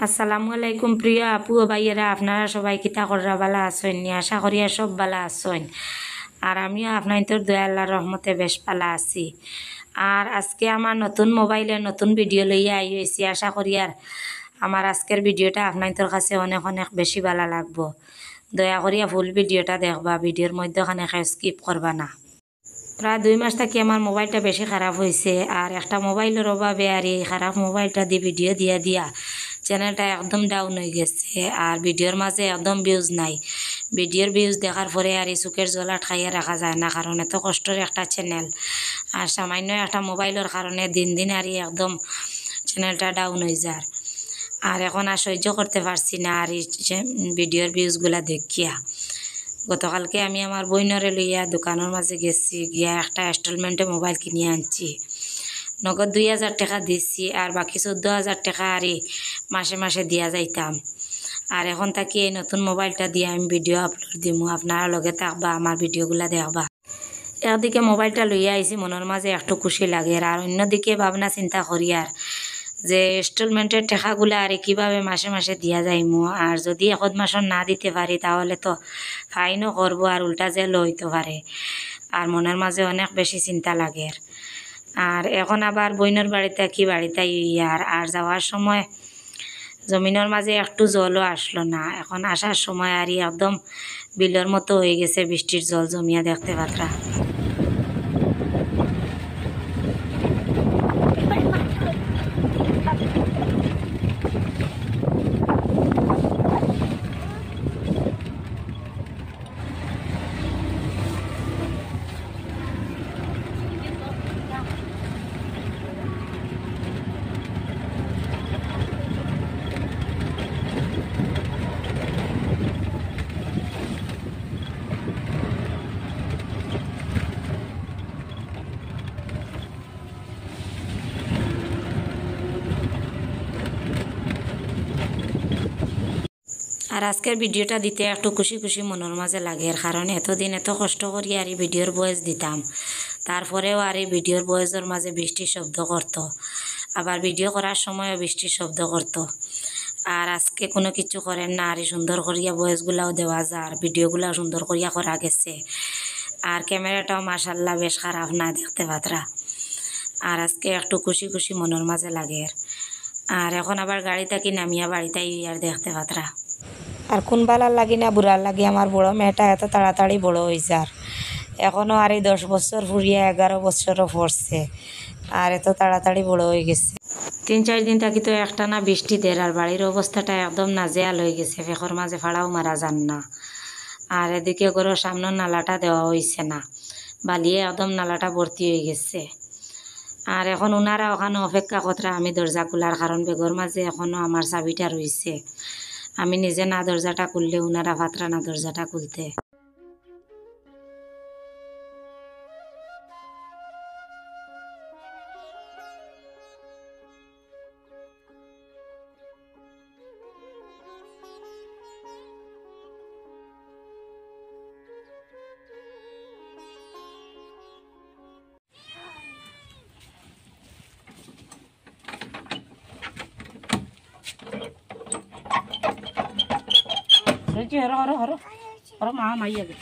আসসালামু আলাইকুম প্রিয় আপু ও ভাইয়েরা, আপনারা সবাই কিতা কররা বালা আছেন? আশা করিয়া সব বালা আছেন। আর আমিও আপনাদের দয়া আল্লাহর রহমতে বেশ বালা আছি। আর আজকে আমার নতুন মোবাইলে নতুন ভিডিও লইয়া আইছি। আশা করি আর আমার আজকের ভিডিওটা আপনাদের কাছে অনেক অনেক বেশি ভালো লাগবো। দয়া করিয়া ফুল ভিডিওটা দেখবা, ভিডিওর মধ্যখানে স্কিপ করবা না। প্রায় 2 মাস থাকি আমার মোবাইলটা বেশি খারাপ হয়েছে, আর একটা মোবাইলের অভাবে আর এই খারাপ মোবাইলটা দিয়ে ভিডিও দিয়া দিয়া চ্যানেলটা একদম ডাউন হয়ে গেছে। আর ভিডিওর মাঝে একদম ভিউজ নাই। ভিডিওর ভিউজ দেখার পরে আর এই চোখের জল আটকাইয়া রাখা যায় না, কারণ এত কষ্টের একটা চ্যানেল আর সামান্য একটা মোবাইলের কারণে দিন দিন আর একদম চ্যানেলটা ডাউন হয়ে যায়। আর এখন আর সহ্য করতে পারছি না আর এই ভিডিওর ভিউজগুলা দেখিয়া। গতকালকে আমি আমার বইনরে লইয়া দোকানের মাঝে গেছি, গিয়া একটা ইনস্টলমেন্টে মোবাইল কিনে আনছি। নগদ 2000 টাকা দিচ্ছি, আর বাকি 14,000 টাকা আর মাসে মাসে দিয়া যাইতাম। আর এখন থাকি এই নতুন মোবাইলটা দিয়ে আমি ভিডিও আপলোড দিমু, আপনারা লগে থাকবা, আমার ভিডিওগুলা দেখবা। একদিকে মোবাইলটা লইয়া আইছি, মনের মাঝে একটু খুশি লাগে, আর অন্যদিকে ভাবনা চিন্তা করি আর যে ইনস্টলমেন্টের টাকাগুলো আর কীভাবে মাসে মাসে দিয়া যাইমু। আর যদি এখন মাসের না দিতে পারি তাহলে তো ফাইনও করবো, আর উল্টা জেল হইতে পারে। আর মনের মাঝে অনেক বেশি চিন্তা লাগে। আর এখন আবার বইনের বাড়িতে কি বাড়িতে আর যাওয়ার সময় জমিনের মাঝে একটু জলও আসলো না। এখন আসার সময় আর একদম বিলের মতো হয়ে গেছে, বৃষ্টির জল জমিয়া দেখতে পাত্রা। আর আজকের ভিডিওটা দিতে একটু খুশি খুশি মনের মাঝে লাগে, কারণ এতদিন এত কষ্ট করি আর এই ভিডিওর বয়স দিতাম, তারপরেও আর এই ভিডিওর বয়সের মাঝে বৃষ্টির শব্দ করত, আবার ভিডিও করার সময়ও বৃষ্টির শব্দ করত। আর আজকে কোনো কিছু করেন না, আর সুন্দর করিয়া বয়সগুলাও দেওয়া যায়, আর ভিডিওগুলাও সুন্দর করিয়া করা গেছে। আর ক্যামেরাটাও মাশাল্লাহ বেশ খারাপ না, দেখতে পাত্রা। আর আজকে একটু খুশি খুশি মনের মাঝে লাগে। আর এখন আবার গাড়ি থাকি নামিয়া বাড়িতে আর দেখতে পাত্রা। আর কোন বালার লাগি না বুড়ার লাগি আমার বড় মেয়েটা এত তাড়াতাড়ি বড় হয়েছে, আর এখনও আর এই 10 বছর ফুরিয়া 11 বছরও পড়ছে, আর এত তাড়াতাড়ি বড় হয়ে গেছে। 3-4 দিন থাকি তো একটা না বৃষ্টি দের, আর বাড়ির অবস্থাটা একদম নাজেহাল হয়ে গেছে, ফেকর মাঝে ফাড়াও মারা যান না। আর এদিকে ঘরের সামনের নালাটা দেওয়া হয়েছে না, বালিয়ে একদম নালাটা ভর্তি হয়ে গেছে। আর এখন ওনারা ওখানে অপেক্ষা কতরা আমি দরজা খোলার, কারণ বেগর মাঝে এখনও আমার চাবিটা রয়েছে। আমি নিজে না দরজাটা খুললে ওনারা ফাতরা না দরজাটা খুলতে। হরো হরো হরো হরো মা মাইয়া গে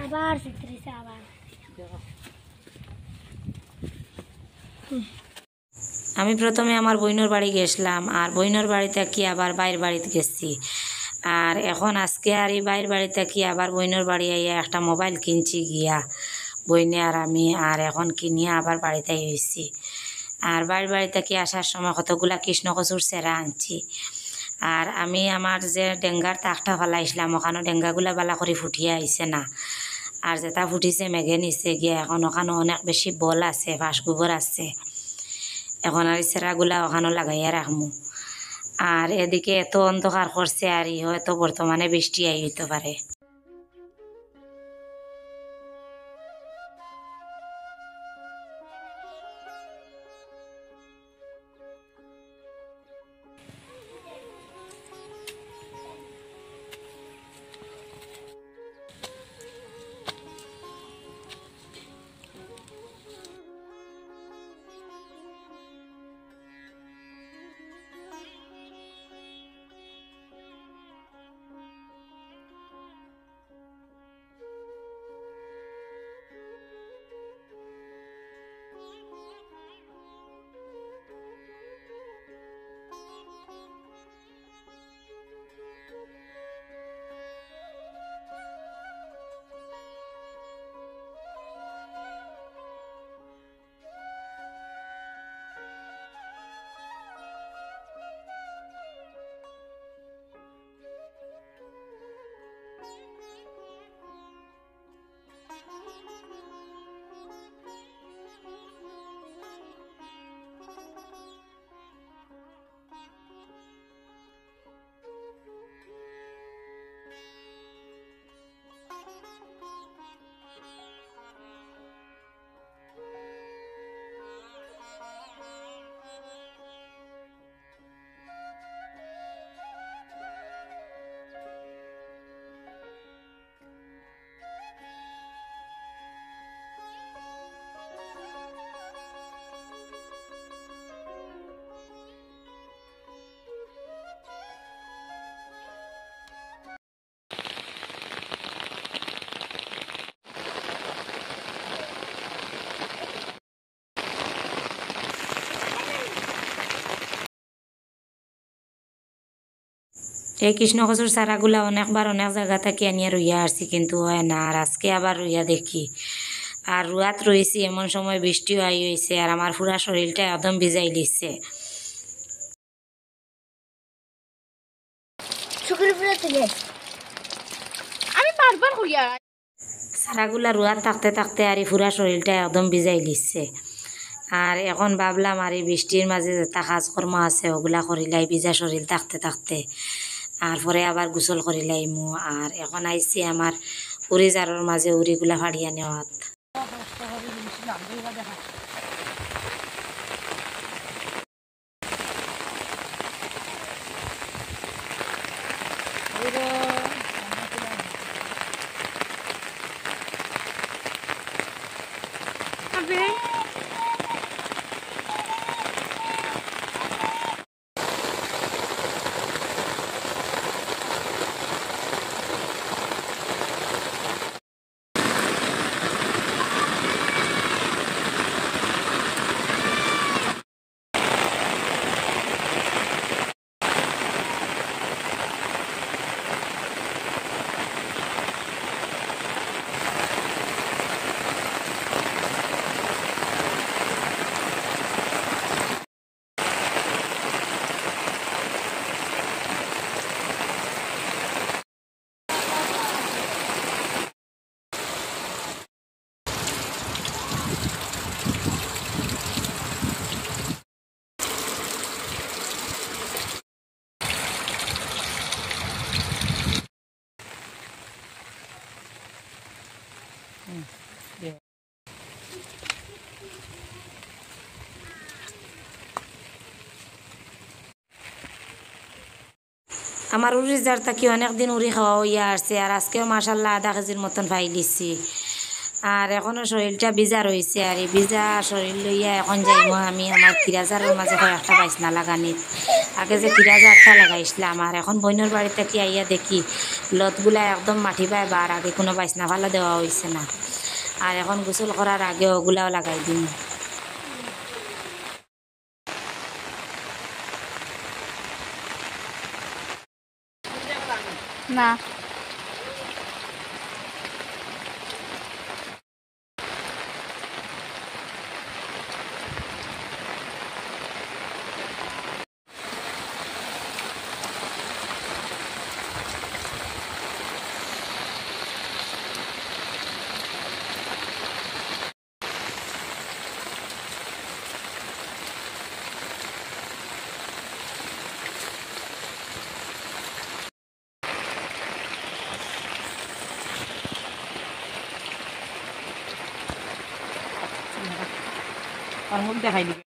আবার চিত্রিছে আবার আমি প্রথমে আমার বইনের বাড়ি গেছিলাম, আর বইনের বাড়িতে কি আবার বাইরের বাড়িতে গেছি। আর এখন আজকে আর এই বাইরের বাড়িতে কি আবার বইনের বাড়ি আইয়া একটা মোবাইল কিনছি গিয়া বইনে আর আমি, আর এখন কিনিয়া আবার বাড়িতে হয়েছি। আর বাইরের বাড়িতে কি আসার সময় কতগুলা কৃষ্ণকচুর চেরা আনছি। আর আমি আমার যে ডেঙ্গার তাকটা ফেলাইছিলাম ওখানে ডেঙ্গাগুলা বালা করে ফুটিয়ে আইছে না, আর যেটা ফুটিছে মেঘে নিচে গিয়া এখন ওখানে অনেক বেশি বল আছে, ফাঁস গোবর আছে। এখন আর চেরাগুলা ওখানে লাগাইয়া রাখমু। আর এদিকে এত অন্ধকার করছে, আর হয়তো বর্তমানে বৃষ্টি আই হইতে পারে। এই কৃষ্ণকচুর চারাগুলা অনেকবার অনেক জায়গা থেকে আনিয়ে রুইয়া আসছি, কিন্তু হয় না। আর আজকে আবার রুইয়া দেখি, আর রুয়াত রয়েছি এমন সময় বৃষ্টিও আই হয়েছে, আর আমার পুরা শরীরটা একদম ভিজাই দিচ্ছে। আমি বারবার হইয়া চারাগুলা রুয়াত থাকতে থাকতে আর এই পুরা শরীরটা একদম ভিজাই দিচ্ছে। আর এখন ভাবলাম আর এই বৃষ্টির মাঝে যেটা কাজকর্ম আছে ওগুলা করিলাই ভিজা শরীর থাকতে থাকতে, আর পরে আবার গোসল করিলাইমু। আর এখন আইছি আমার উড়ি জারোর মাঝে উড়িগুলা ফাড়িয়া নেওয়াত। আমার উড়ির জার থাকি অনেকদিন উড়ি খাওয়া হইয়া আসছে, আর আজকেও মাসাল্লাহ আধা কেজির মতন পাই দিচ্ছি। আর এখনো শরীরটা ভিজা রয়েছে, আর এই ভিজা শরীর লইয়া এখন যাইমো আমি আমার কিরাজারের মাঝে কয়েকটা বাইসনা লাগানিত। আগে যে কিরাজারটা লাগাইছিলাম, আর এখন বইনের বাড়ি থেকে আইয়া দেখি লতগুলা একদম মাটি পায়, বা আর আগে কোনো বাইসনা ফালা দেওয়া হয়েছে না। আর এখন গোসল করার আগে ওগুলাও লাগাই দিন। না আর মুখ দেখাই দিবে।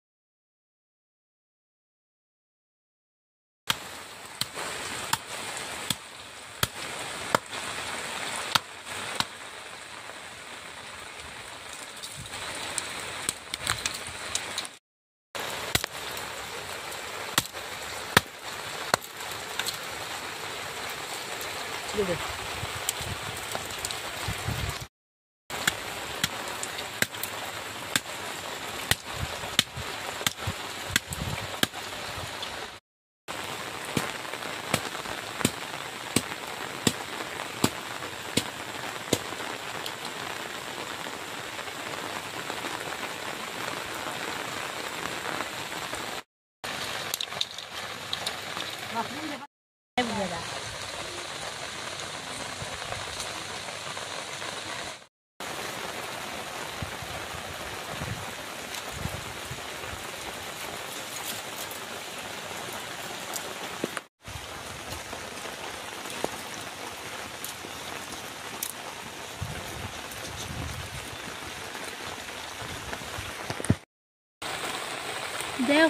দেও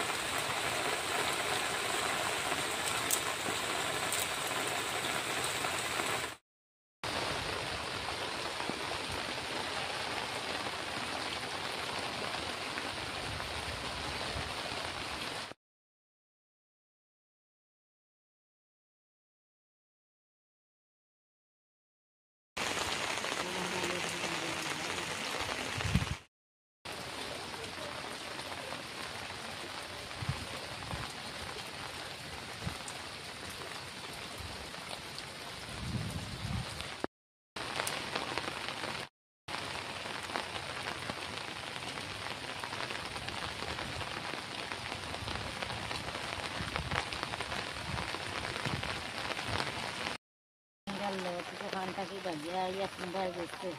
ইয়া সুন্দর গেছে।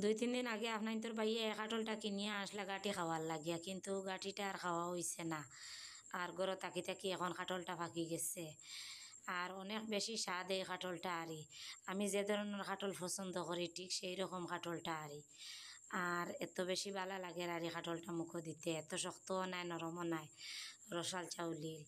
দুই তিন দিন আগে আপনার তোর ভাইয়া এক কাটলটা কিনিয়া আসলা গাঁটি খাওয়ার লাগিয়া, কিন্তু গাঁটিটা আর খাওয়া হয়েছে না। আর গড় তাকি তাকি এখন কাটলটা ফাঁকি গেছে। আর অনেক বেশি স্বাদ এই কাটলটা আরি। আমি যে ধরনের কাটল পছন্দ করি ঠিক সেই রকম কাটলটা আরি। আর এত বেশি ভালো লাগে আর এই কাটলটা মুখো দিতে, এত শক্তও নাই নরমও নাই, রসাল চাউলির।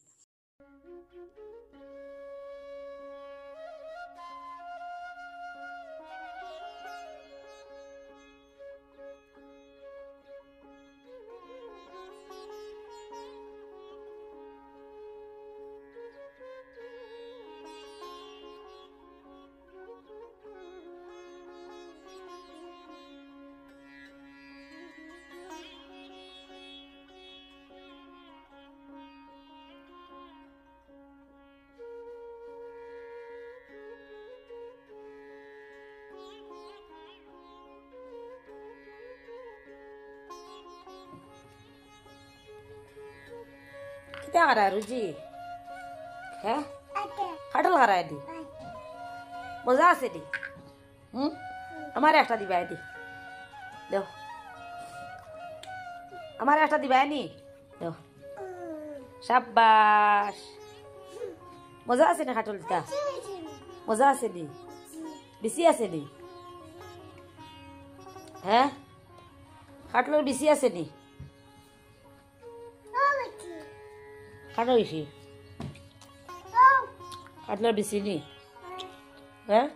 क्या करा है रुचि है কাটল খারাই দি মজা আছে দি আমার একটা দিবাই দি দেও আমার একটা দিবাই নি দেও সাব্বাস মজা আছে না কাটল দিতা মজা আছে দি বেশি আছে দি হ্যাঁ কাটলের বেশি আছে নি কাটো বেশি কাটলের বেশি নি হ্যাঁ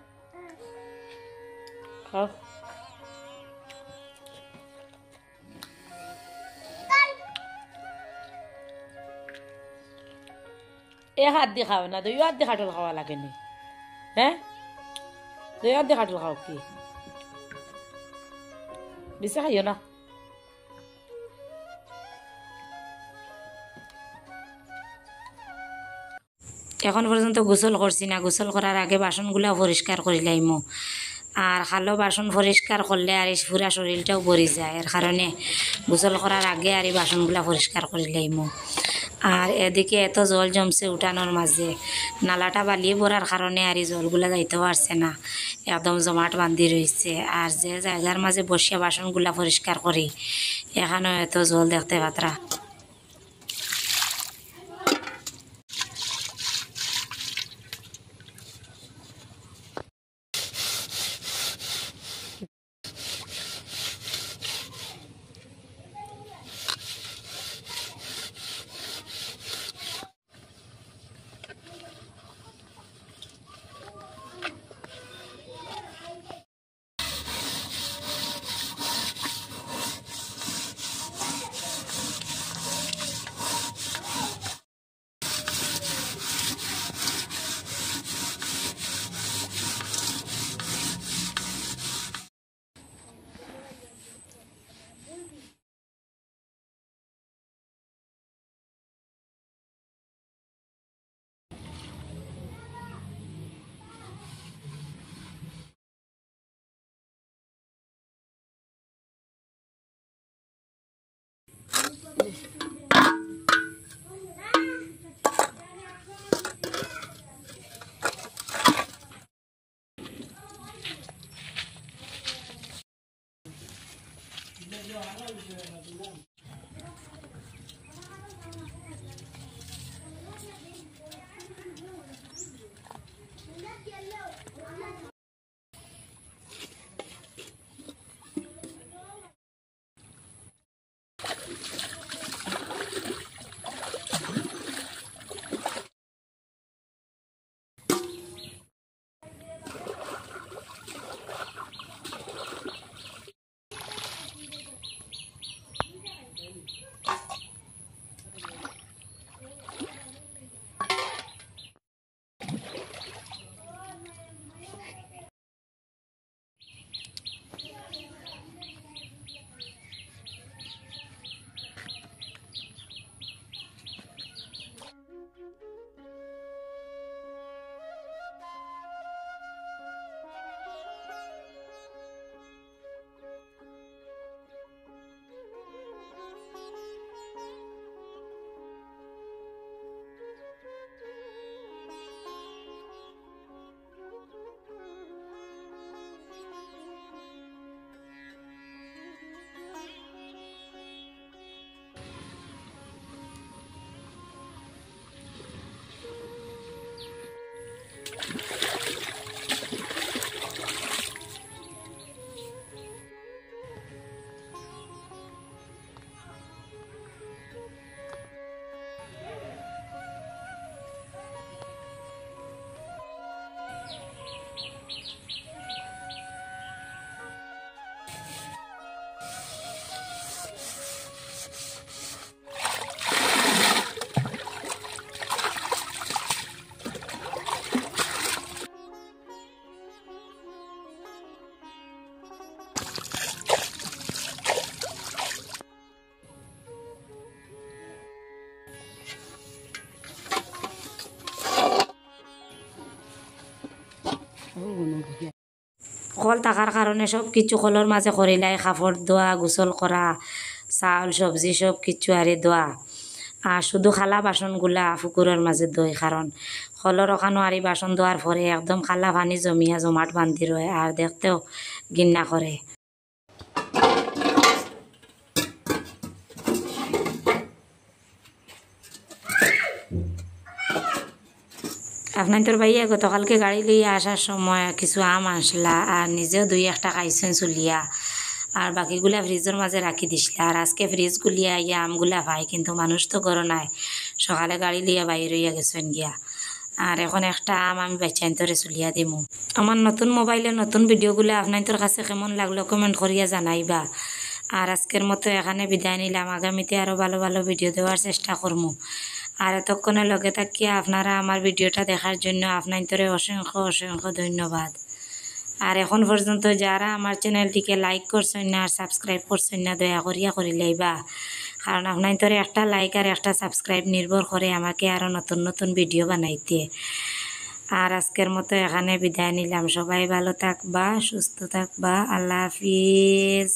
খাও এক হাত দিয়ে খাও না দুই হাত দিয়ে কাটল খাওয়া লাগে নি হ্যাঁ দুই হাত দিয়ে কাটল খাও কি বেশি খাইও না এখন পর্যন্ত গোসল করছি না, গোসল করার আগে বাসনগুলা পরিষ্কার করে লাইমো। আর খালো বাসন পরিষ্কার করলে আর এই পুরা শরীরটাও ভরে যায়, এর কারণে গোসল করার আগে আর এই বাসনগুলা পরিষ্কার করে লাইমো। আর এদিকে এত জল জমছে উঠানোর মাঝে, নালাটা বালিয়ে পড়ার কারণে আর এই জলগুলা যাইতে পারছে না, একদম জমাট বান্ধি রয়েছে। আর যে জায়গার মাঝে বসিয়া বাসনগুলা পরিষ্কার করি এখানেও এত জল দেখতে পাত্রা। সকল থাকার কারণে সব কিছু কলর মাঝে করিলাই, কাপড় ধোয়া, গোসল করা, চাউল সবজি সব কিছু আরে ধোয়া। আর শুধু খালা বাসনগুলা পুকুরের মাঝে ধোয়, কারণ কলর ওখানো আর এই বাসন ধোয়ার পরে একদম খালা পানি জমিয়া জমাট বান্ধি রয় আর দেখতেও ঘিন্না করে। আপনার তোর ভাইয়া গতকালকে গাড়ি লইয়া আসার সময় কিছু আম আসলা আর নিজেও দুই একটা খাইছেন চুলিয়া, আর বাকিগুলা ফ্রিজের মাঝে রাখি দিছিলা। আর আজকে ফ্রিজ গুলিয়া ইয়া আমগুলা ভাই, কিন্তু মানুষ তো করো নাই, সকালে গাড়ি লইয়া বাইরে হইয়া গেছেন গিয়া। আর এখন একটা আম আমি বাচ্চাইন তোরে চুলিয়া দিমু। আমার নতুন মোবাইলে নতুন ভিডিওগুলো আপনার তোর কাছে কেমন লাগলো কমেন্ট করিয়া জানাইবা। আর আজকের মতো এখানে বিদায় নিলাম, আগামীতে আরও ভালো ভালো ভিডিও দেওয়ার চেষ্টা করবো। আর এতক্ষণে লগে থাকিয়া আপনারা আমার ভিডিওটা দেখার জন্য আপনার তোরে অসংখ্য অসংখ্য ধন্যবাদ। আর এখন পর্যন্ত যারা আমার চ্যানেলটিকে লাইক করছেন না আর সাবস্ক্রাইব করছেন না, দয়া করিয়া করে লইবা, কারণ আপনার তোরে একটা লাইক আর একটা সাবস্ক্রাইব নির্ভর করে আমাকে আরও নতুন নতুন ভিডিও বানাইতে। আর আজকের মতো এখানে বিদায় নিলাম, সবাই ভালো থাকবা, সুস্থ থাকবা, আল্লাহ হাফিজ।